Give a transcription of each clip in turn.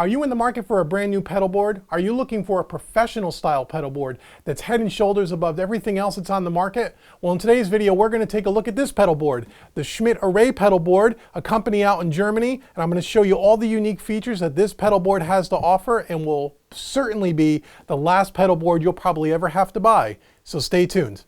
Are you in the market for a brand new pedal board? Are you looking for a professional style pedal board that's head and shoulders above everything else that's on the market? Well, in today's video, we're going to take a look at this pedal board, the Schmidt Array pedal board, a company out in Germany, and I'm going to show you all the unique features that this pedal board has to offer and will certainly be the last pedal board you'll probably ever have to buy. So stay tuned.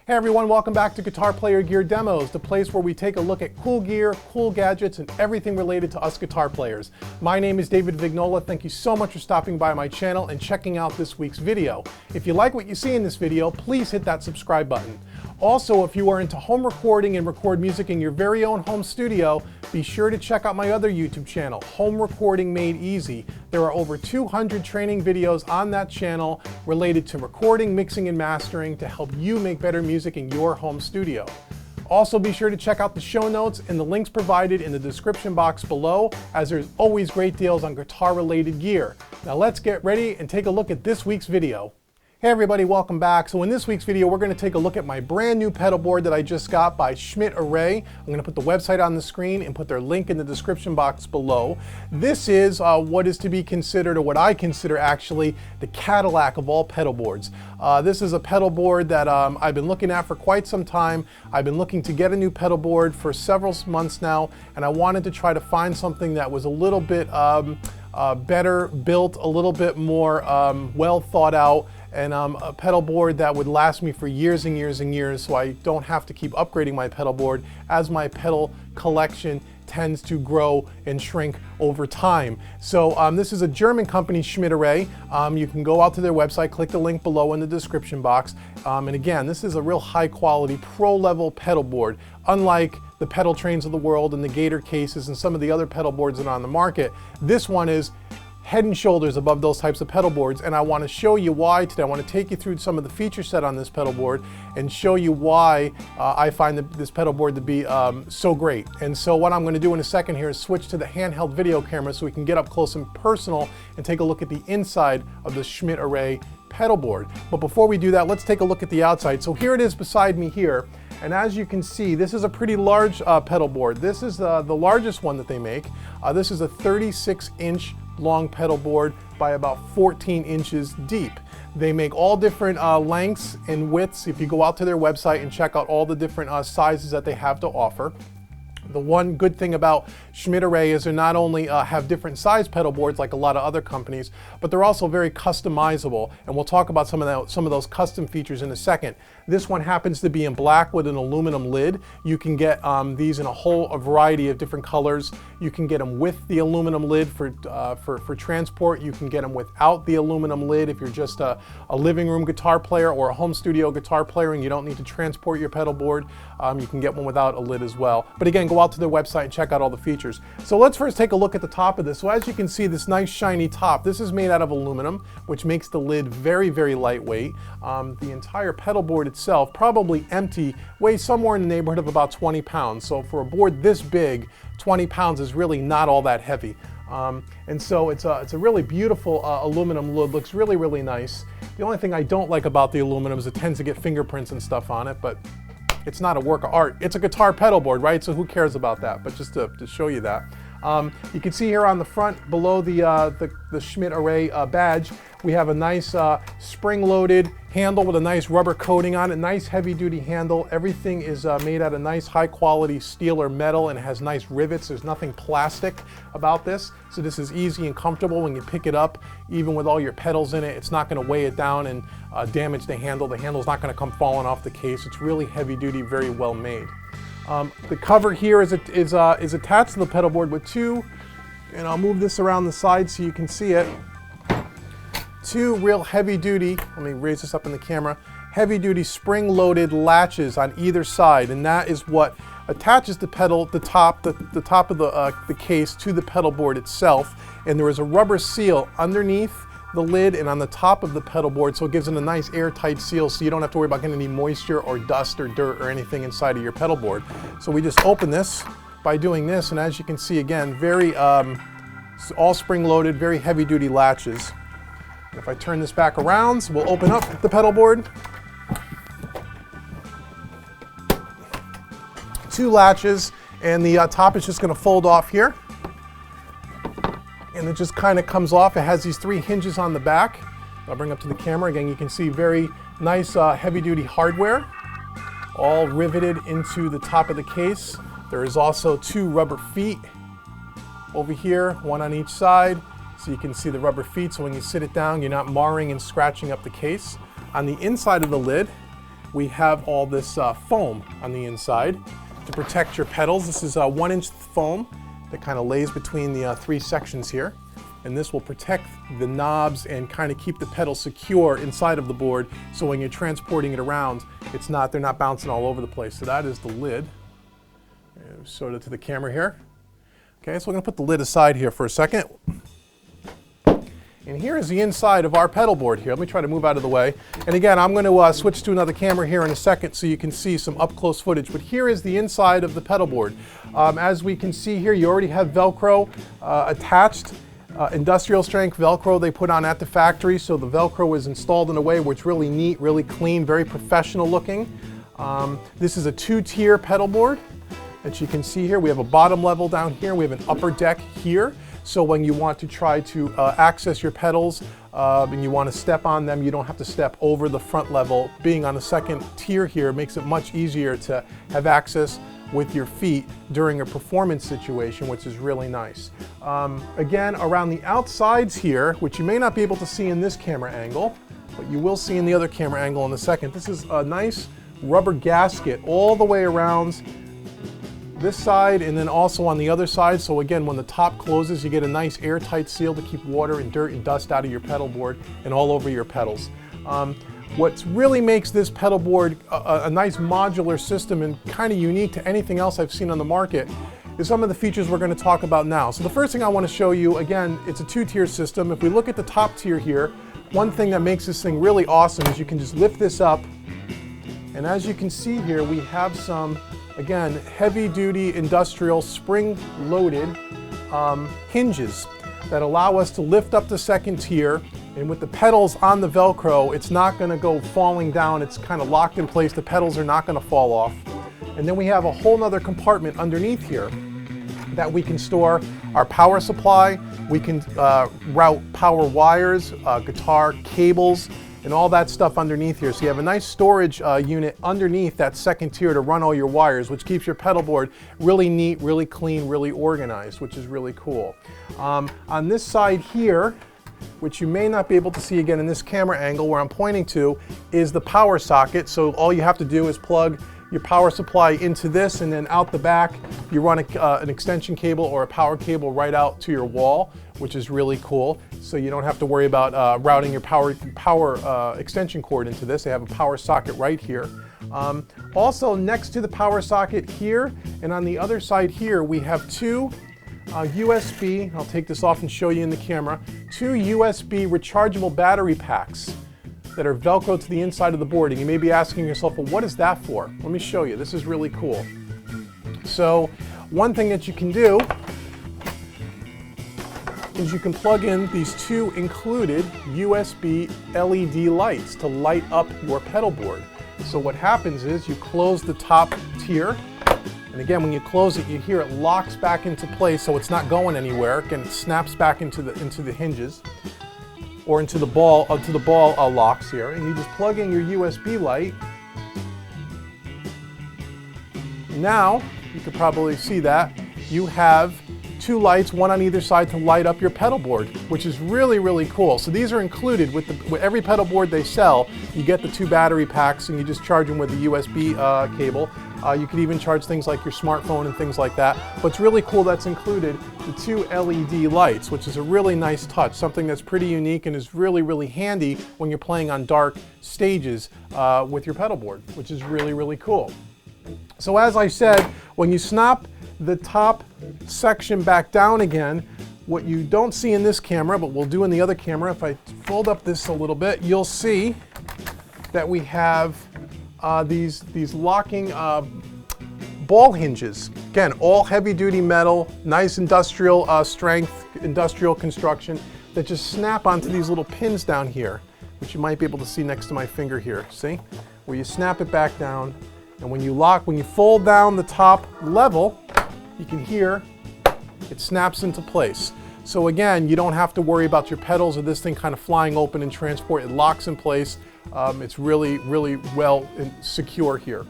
Hey everyone, welcome back to Guitar Player Gear Demos, the place where we take a look at cool gear, cool gadgets, and everything related to us guitar players. My name is David Vignola. Thank you so much for stopping by my channel and checking out this week's video. If you like what you see in this video, please hit that subscribe button. Also, if you are into home recording and record music in your very own home studio, be sure to check out my other YouTube channel, Home Recording Made Easy. There are over 200 training videos on that channel related to recording, mixing, and mastering to help you make better music in your home studio. Also, be sure to check out the show notes and the links provided in the description box below, as there's always great deals on guitar-related gear. Now let's get ready and take a look at this week's video. Hey everybody, welcome back. So in this week's video, we're going to take a look at my brand new pedal board that I just got by Schmidt Array. I'm going to put the website on the screen and put their link in the description box below. This is what is to be considered, or what I consider actually, the Cadillac of all pedal boards. This is a pedal board that I've been looking at for quite some time. I've been looking to get a new pedal board for several months now, and I wanted to try to find something that was a little bit better built, a little bit more well thought out, and a pedal board that would last me for years and years and years, so I don't have to keep upgrading my pedal board as my pedal collection tends to grow and shrink over time. So this is a German company, Schmidt Array. You can go out to their website, click the link below in the description box. And again, this is a real high quality, pro level pedal board. Unlike the pedal trains of the world and the Gator cases and some of the other pedal boards that are on the market, this one is head and shoulders above those types of pedal boards, and I want to show you why today. I want to take you through some of the feature set on this pedal board and show you why I find this pedal board to be so great. And so what I'm going to do in a second here is switch to the handheld video camera so we can get up close and personal and take a look at the inside of the Schmidt Array pedal board. But before we do that, let's take a look at the outside. So here it is beside me here, and as you can see, this is a pretty large pedal board. This is the largest one that they make. This is a 36-inch long pedal board by about 14 inches deep. They make all different lengths and widths if you go out to their website and check out all the different sizes that they have to offer. The one good thing about Schmidt Array is they not only have different size pedal boards like a lot of other companies, but they're also very customizable, and we'll talk about some of those custom features in a second. This one happens to be in black with an aluminum lid. You can get these in a variety of different colors. You can get them with the aluminum lid for transport. You can get them without the aluminum lid if you're just a living room guitar player or a home studio guitar player and you don't need to transport your pedal board. You can get one without a lid as well. But again, go out to their website and check out all the features. So let's first take a look at the top of this. So as you can see, this nice shiny top, this is made out of aluminum, which makes the lid very, very lightweight. The entire pedal board itself, probably empty, weighs somewhere in the neighborhood of about 20 pounds. So for a board this big, 20 pounds is really not all that heavy. And so it's a really beautiful aluminum lid, looks really, really nice. The only thing I don't like about the aluminum is it tends to get fingerprints and stuff on it, but it's not a work of art. It's a guitar pedal board, right? So who cares about that? But just to show you that. You can see here on the front, below the Schmidt Array badge, we have a nice spring-loaded handle with a nice rubber coating on it, nice heavy-duty handle. Everything is made out of nice high-quality steel or metal, and it has nice rivets. There's nothing plastic about this, so this is easy and comfortable when you pick it up. Even with all your pedals in it, it's not going to weigh it down and damage the handle. The handle's not going to come falling off the case. It's really heavy-duty, very well made. The cover here is attached to the pedal board with two, and I'll move this around the side so you can see it, two real heavy-duty, let me raise this up in the camera, heavy-duty spring-loaded latches on either side, and that is what attaches the top of the case to the pedal board itself, and there is a rubber seal underneath the lid and on the top of the pedal board, so it gives it a nice airtight seal so you don't have to worry about getting any moisture or dust or dirt or anything inside of your pedal board. So we just open this by doing this, and as you can see, again, very all spring-loaded, very heavy-duty latches. And if I turn this back around, so we'll open up the pedal board. 2 latches, and the top is just going to fold off here. And it just kind of comes off. It has these 3 hinges on the back. I'll bring up to the camera. Again, you can see very nice heavy-duty hardware, all riveted into the top of the case. There is also 2 rubber feet over here, 1 on each side. So you can see the rubber feet, so when you sit it down, you're not marring and scratching up the case. On the inside of the lid, we have all this foam on the inside to protect your pedals. This is a 1-inch foam that kind of lays between the 3 sections here. And this will protect the knobs and kind of keep the pedal secure inside of the board, so when you're transporting it around, they're not bouncing all over the place. So that is the lid. Show it to the camera here. Okay, so we're going to put the lid aside here for a second. And here is the inside of our pedal board here. Let me try to move out of the way. And again, I'm going to switch to another camera here in a second so you can see some up-close footage. But here is the inside of the pedal board. As we can see here, you already have Velcro attached. Industrial strength Velcro they put on at the factory. So the Velcro is installed in a way where it's really neat, really clean, very professional looking. This is a 2-tier pedal board that you can see here. We have a bottom level down here. We have an upper deck here. So when you want to try to access your pedals and you want to step on them, you don't have to step over the front level. Being on the 2nd tier here makes it much easier to have access with your feet during a performance situation, which is really nice. Again, around the outsides here, which you may not be able to see in this camera angle, but you will see in the other camera angle in a second, this is a nice rubber gasket all the way around this side and then also on the other side. So again, when the top closes, you get a nice airtight seal to keep water and dirt and dust out of your pedal board and all over your pedals. What really makes this pedal board a nice modular system and kind of unique to anything else I've seen on the market is some of the features we're going to talk about now. So the first thing I want to show you, again, it's a 2-tier system. If we look at the top tier here, one thing that makes this thing really awesome is you can just lift this up, and as you can see here, we have some, again, heavy-duty industrial spring-loaded hinges that allow us to lift up the 2nd tier. And with the pedals on the Velcro, it's not going to go falling down. It's kind of locked in place. The pedals are not going to fall off. And then we have a whole nother compartment underneath here that we can store our power supply. We can route power wires, guitar cables, and all that stuff underneath here. So you have a nice storage unit underneath that 2nd tier to run all your wires, which keeps your pedal board really neat, really clean, really organized, which is really cool. On this side here, which you may not be able to see again in this camera angle where I'm pointing to, is the power socket. So all you have to do is plug your power supply into this, and then out the back you run an extension cable or a power cable right out to your wall, which is really cool. So you don't have to worry about routing your power extension cord into this. They have a power socket right here. Also next to the power socket here and on the other side here, we have 2 USB, I'll take this off and show you in the camera, 2 USB rechargeable battery packs that are Velcro to the inside of the board. And you may be asking yourself, well, what is that for? Let me show you. This is really cool. So one thing that you can do is you can plug in these 2 included USB LED lights to light up your pedal board. So what happens is you close the top tier, and again, when you close it, you hear it locks back into place, so it's not going anywhere. Again, it snaps back into the hinges or into the ball locks here, and you just plug in your USB light. Now you could probably see that you have 2 lights, 1 on either side, to light up your pedal board, which is really, really cool. So these are included with every pedal board they sell. You get the 2 battery packs, and you just charge them with a USB cable. You could even charge things like your smartphone and things like that. What's really cool that's included, the 2 LED lights, which is a really nice touch, something that's pretty unique and is really, really handy when you're playing on dark stages with your pedal board, which is really, really cool. So as I said, when you snap the top section back down again, what you don't see in this camera, but we'll do in the other camera, if I fold up this a little bit, you'll see that we have these locking ball hinges. Again, all heavy-duty metal, nice industrial strength, industrial construction, that just snap onto these little pins down here, which you might be able to see next to my finger here. See? Where you snap it back down, And when you fold down the top level, you can hear it snaps into place. So again, you don't have to worry about your pedals or this thing kind of flying open in transport. It locks in place. It's really, really well and secure here.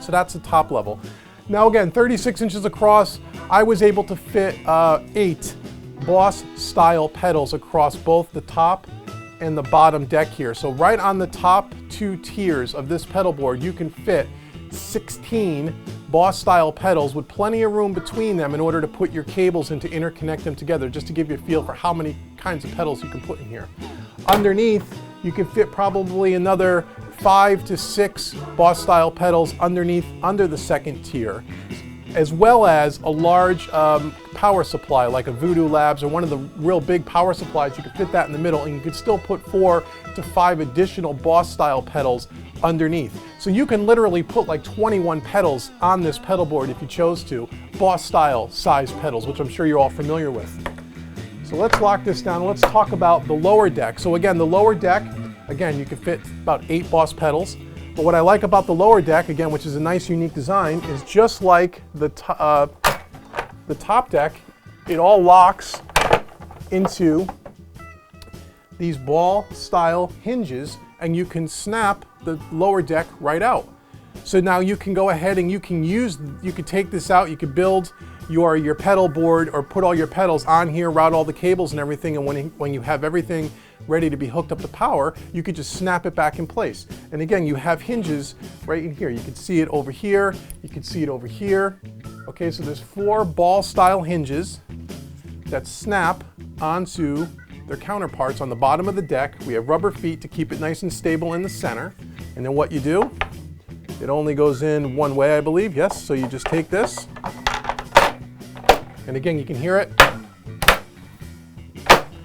So that's the top level. Now again, 36 inches across, I was able to fit 8 Boss style pedals across both the top and the bottom deck here. So right on the top 2 tiers of this pedal board, you can fit 16 Boss style pedals with plenty of room between them in order to put your cables and to interconnect them together, just to give you a feel for how many kinds of pedals you can put in here. Underneath, you can fit probably another 5 to 6 Boss style pedals underneath, under the second tier, as well as a large power supply like a Voodoo Labs or one of the real big power supplies. You could fit that in the middle, and you could still put 4 to 5 additional Boss style pedals underneath. So you can literally put like 21 pedals on this pedal board if you chose to, Boss style size pedals, which I'm sure you're all familiar with. So let's lock this down. Let's talk about the lower deck. So again, the lower deck, again, you can fit about 8 Boss pedals. But what I like about the lower deck, again, which is a nice unique design, is just like the top deck, it all locks into these ball style hinges, and you can snap the lower deck right out. So now you can go ahead and you could take this out, you could build your pedal board or put all your pedals on here, route all the cables and everything, and when you have everything ready to be hooked up to power, you could just snap it back in place. And again, you have hinges right in here. You can see it over here, you can see it over here. Okay, so there's 4 ball style hinges that snap onto their counterparts on the bottom of the deck. We have rubber feet to keep it nice and stable in the center. And then what you do, it only goes in one way, I believe, yes. So you just take this, and again, you can hear it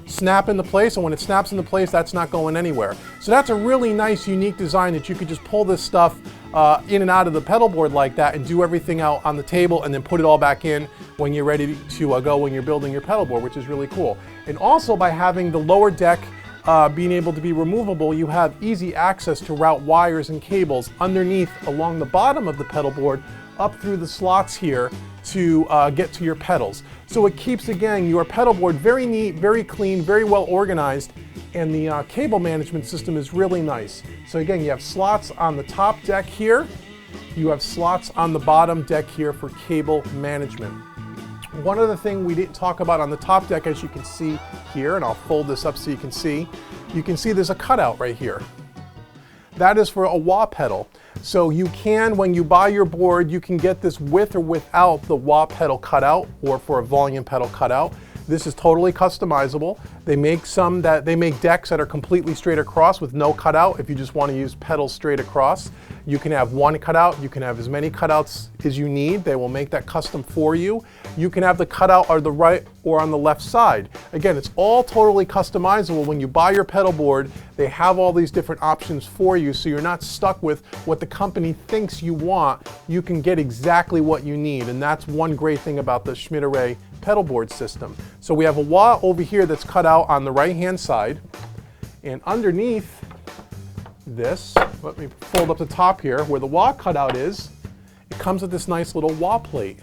snap into place, and when it snaps into place, that's not going anywhere. So that's a really nice, unique design that you could just pull this stuff in and out of the pedal board like that and do everything out on the table and then put it all back in when you're ready to go when you're building your pedal board, which is really cool. And also by having the lower deck being able to be removable, you have easy access to route wires and cables underneath along the bottom of the pedal board up through the slots here to get to your pedals. So it keeps, again, your pedal board very neat, very clean, very well organized, and the cable management system is really nice. So again, you have slots on the top deck here, you have slots on the bottom deck here for cable management. One other thing we didn't talk about on the top deck, as you can see here, and I'll fold this up so you can see there's a cutout right here. That is for a wah pedal. So you can, when you buy your board, you can get this with or without the wah pedal cutout, or for a volume pedal cutout. This is totally customizable. They make decks that are completely straight across with no cutout. If you just want to use pedals straight across, you can have one cutout. You can have as many cutouts as you need. They will make that custom for you. You can have the cutout on the right or on the left side. Again, it's all totally customizable. When you buy your pedal board, they have all these different options for you, so you're not stuck with what the company thinks you want. You can get exactly what you need, and that's one great thing about the Schmidt Array pedal board system. So we have a wah over here that's cut out on the right-hand side, and underneath this, let me fold up the top here, where the wah cutout is, it comes with this nice little wah plate.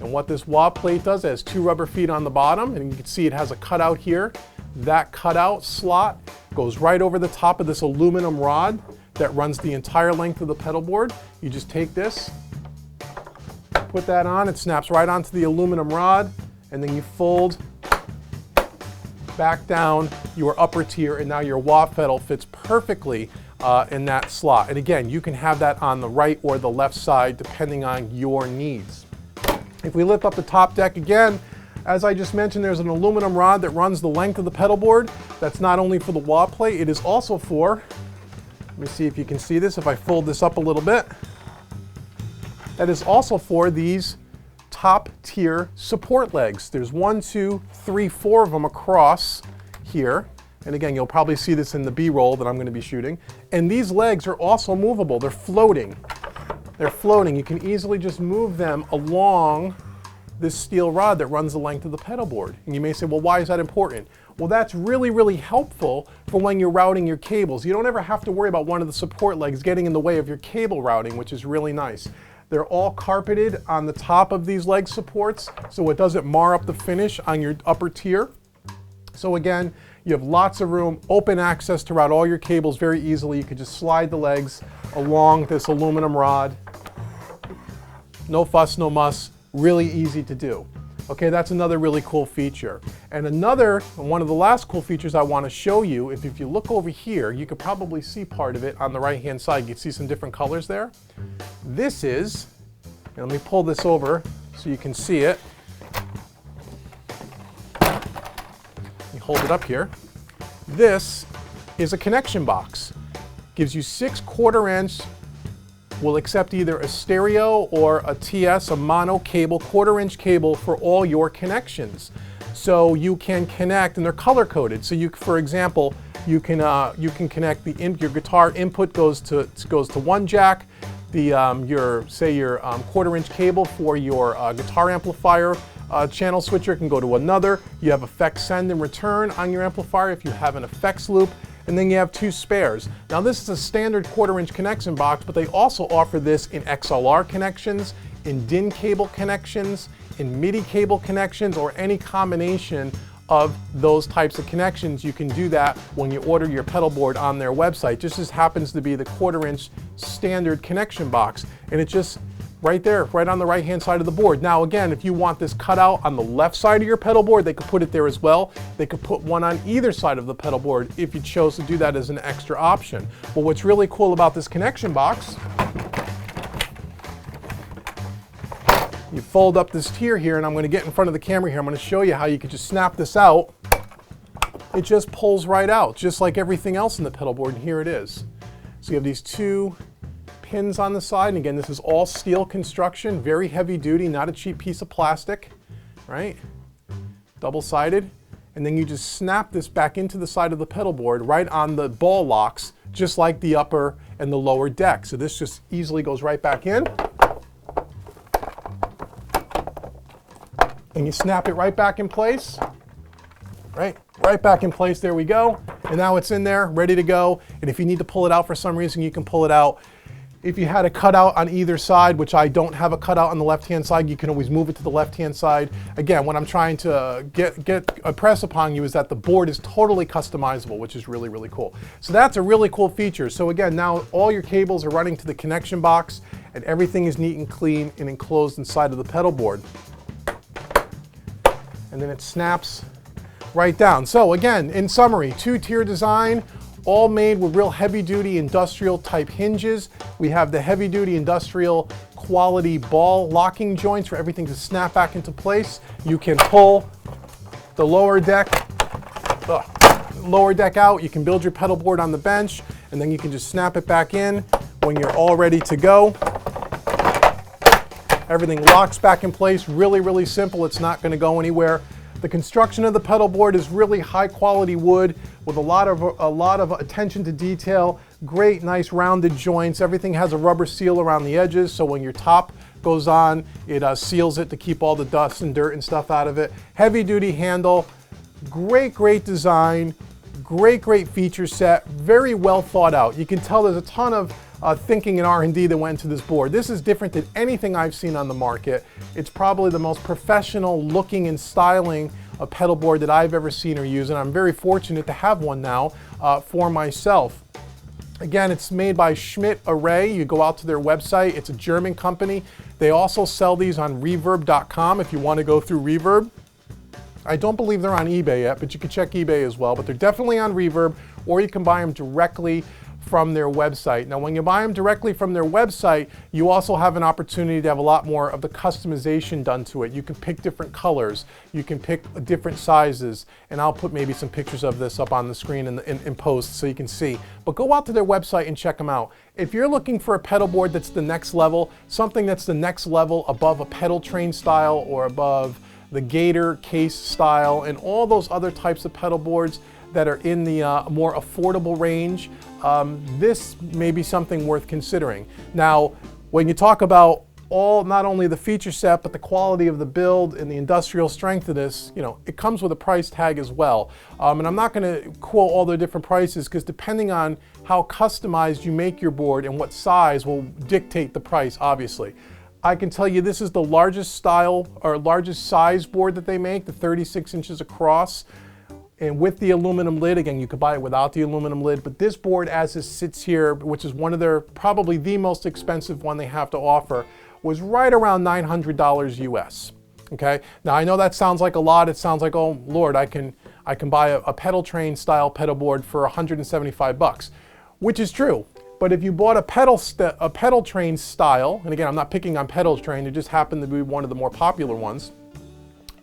And what this wah plate does, it has 2 rubber feet on the bottom, and you can see it has a cutout here. That cutout slot goes right over the top of this aluminum rod that runs the entire length of the pedal board. You just take this, put that on, it snaps right onto the aluminum rod, and then you fold back down your upper tier, and now your wah pedal fits perfectly in that slot. And again, you can have that on the right or the left side depending on your needs. If we lift up the top deck again, as I just mentioned, there's an aluminum rod that runs the length of the pedal board. That's not only for the wah plate, it is also for, let me see if you can see this, if I fold this up a little bit, that is also for these top tier support legs. There's 1, 2, 3, 4 of them across here. And again, you'll probably see this in the B-roll that I'm going to be shooting. And these legs are also movable. They're floating. They're floating. You can easily just move them along this steel rod that runs the length of the pedal board. And you may say, well, why is that important? Well, that's really, really helpful for when you're routing your cables. You don't ever have to worry about one of the support legs getting in the way of your cable routing, which is really nice. They're all carpeted on the top of these leg supports, so it doesn't mar up the finish on your upper tier. So again, you have lots of room, open access to route all your cables very easily. You could just slide the legs along this aluminum rod. No fuss, no muss, really easy to do. Okay, that's another really cool feature. And one of the last cool features I want to show you, if you look over here, you could probably see part of it on the right-hand side. You can see some different colors there. This is, and let me pull this over so you can see it. You hold it up here. This is a connection box. Gives you 6 1/4-inch. Will accept either a stereo or a TS, a mono cable, 1/4-inch cable for all your connections. So you can connect, and they're color coded. So you, for example, you can connect your guitar input goes to one jack. Your 1/4-inch cable for your guitar amplifier channel switcher can go to another. You have effects send and return on your amplifier if you have an effects loop. And then you have 2 spares. Now this is a standard 1/4-inch connection box, but they also offer this in XLR connections, in DIN cable connections, in MIDI cable connections, or any combination of those types of connections. You can do that when you order your pedal board on their website. Just as happens to be the 1/4-inch standard connection box. And it's just right there, right on the right-hand side of the board. Now again, if you want this cut out on the left side of your pedal board, they could put it there as well. They could put one on either side of the pedal board if you chose to do that as an extra option. But what's really cool about this connection box, you fold up this tier here, and I'm going to get in front of the camera here. I'm going to show you how you could just snap this out. It just pulls right out, just like everything else in the pedal board, and here it is. So you have these 2 pins on the side, and again, this is all steel construction, very heavy duty, not a cheap piece of plastic, right? Double-sided. And then you just snap this back into the side of the pedal board right on the ball locks, just like the upper and the lower deck. So this just easily goes right back in. And you snap it right back in place, right back in place, there we go. And now it's in there, ready to go. And if you need to pull it out for some reason, you can pull it out. If you had a cutout on either side, which I don't have a cutout on the left-hand side, you can always move it to the left-hand side. Again, what I'm trying to impress upon you is that the board is totally customizable, which is really, really cool. So that's a really cool feature. So again, now all your cables are running to the connection box, and everything is neat and clean and enclosed inside of the pedal board. And then it snaps right down. So again, in summary, 2-tier design, all made with real heavy-duty industrial type hinges. We have the heavy-duty industrial quality ball locking joints for everything to snap back into place. You can pull the lower deck out. You can build your pedal board on the bench, and then you can just snap it back in when you're all ready to go. Everything locks back in place. Really, really simple. It's not going to go anywhere. The construction of the pedal board is really high quality wood with a lot of attention to detail. Great, nice rounded joints. Everything has a rubber seal around the edges, so when your top goes on, it seals it to keep all the dust and dirt and stuff out of it. Heavy duty handle. Great, great design. Great feature set. Very well thought out. You can tell there's a ton of thinking and R&D that went into this board. This is different than anything I've seen on the market. It's probably the most professional looking and styling a pedal board that I've ever seen or used, and I'm very fortunate to have one now for myself. Again, it's made by Schmidt Array. You go out to their website. It's a German company. They also sell these on reverb.com if you want to go through Reverb. I don't believe they're on eBay yet, but you can check eBay as well. But they're definitely on Reverb, or you can buy them directly from their website. Now, when you buy them directly from their website, you also have an opportunity to have a lot more of the customization done to it. You can pick different colors, you can pick different sizes, and I'll put maybe some pictures of this up on the screen in post so you can see. But go out to their website and check them out. If you're looking for a pedal board that's the next level, something that's the next level above a pedal train style or above the Gator case style and all those other types of pedal boards that are in the more affordable range, this may be something worth considering. Now, when you talk about all, not only the feature set, but the quality of the build and the industrial strength of this, you know, it comes with a price tag as well. And I'm not going to quote all the different prices because depending on how customized you make your board and what size will dictate the price, obviously. I can tell you this is the largest style or largest size board that they make, the 36 inches across. And with the aluminum lid, again, you could buy it without the aluminum lid, but this board as it sits here, which is one of their, probably the most expensive one they have to offer, was right around $900 US, okay? Now I know that sounds like a lot. It sounds like, oh Lord, I can buy a pedal train style pedal board for 175 bucks, which is true. But if you bought a pedal train style, and again, I'm not picking on pedal train, it just happened to be one of the more popular ones.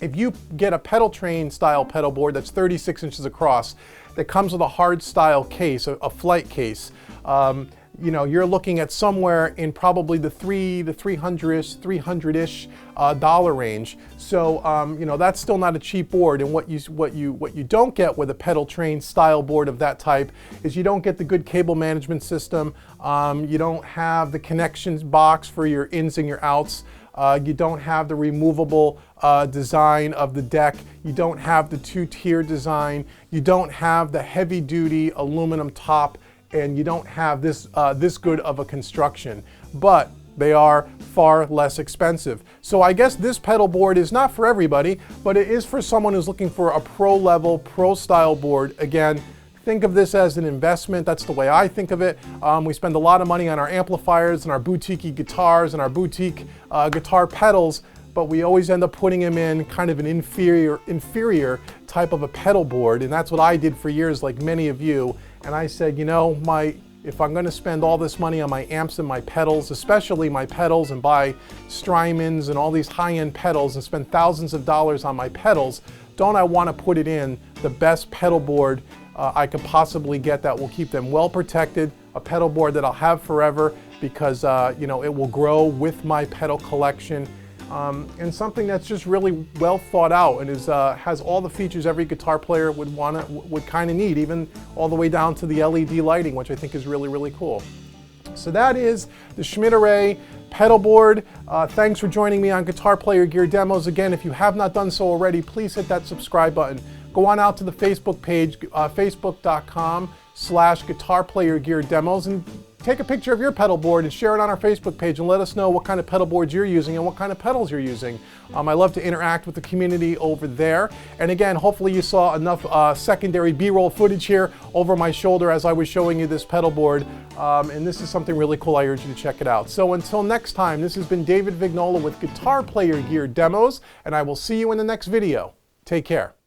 If you get a pedal train style pedal board that's 36 inches across, that comes with a hard style case, a flight case, you know, you're looking at somewhere in probably the $300-ish dollar range. So, you know, that's still not a cheap board. And what you don't get with a pedal train style board of that type is you don't get the good cable management system. You don't have the connections box for your ins and your outs. You don't have the removable design of the deck. You don't have the two-tier design. You don't have the heavy-duty aluminum top, and you don't have this good of a construction. But they are far less expensive. So I guess this pedal board is not for everybody, but it is for someone who's looking for a pro-level, pro-style board. Again, think of this as an investment. That's the way I think of it. We spend a lot of money on our amplifiers and our boutique guitars and our boutique guitar pedals, but we always end up putting them in kind of an inferior type of a pedal board. And that's what I did for years, like many of you. And I said, you know, if I'm going to spend all this money on my amps and my pedals, especially my pedals, and buy Strymons and all these high-end pedals and spend thousands of dollars on my pedals, don't I want to put it in the best pedal board I could possibly get that will keep them well protected, a pedal board that I'll have forever because you know, it will grow with my pedal collection, and something that's just really well thought out and has all the features every guitar player would kind of need, even all the way down to the LED lighting, which I think is really, really cool. So that is the Schmidt Array pedal board. Thanks for joining me on Guitar Player Gear Demos. Again, if you have not done so already, please hit that subscribe button. Go on out to the Facebook page, facebook.com/guitarplayergeardemos, and take a picture of your pedal board and share it on our Facebook page and let us know what kind of pedal boards you're using and what kind of pedals you're using. I love to interact with the community over there. And again, hopefully you saw enough secondary B-roll footage here over my shoulder as I was showing you this pedal board. And this is something really cool. I urge you to check it out. So until next time, this has been David Vignola with Guitar Player Gear Demos, and I will see you in the next video. Take care.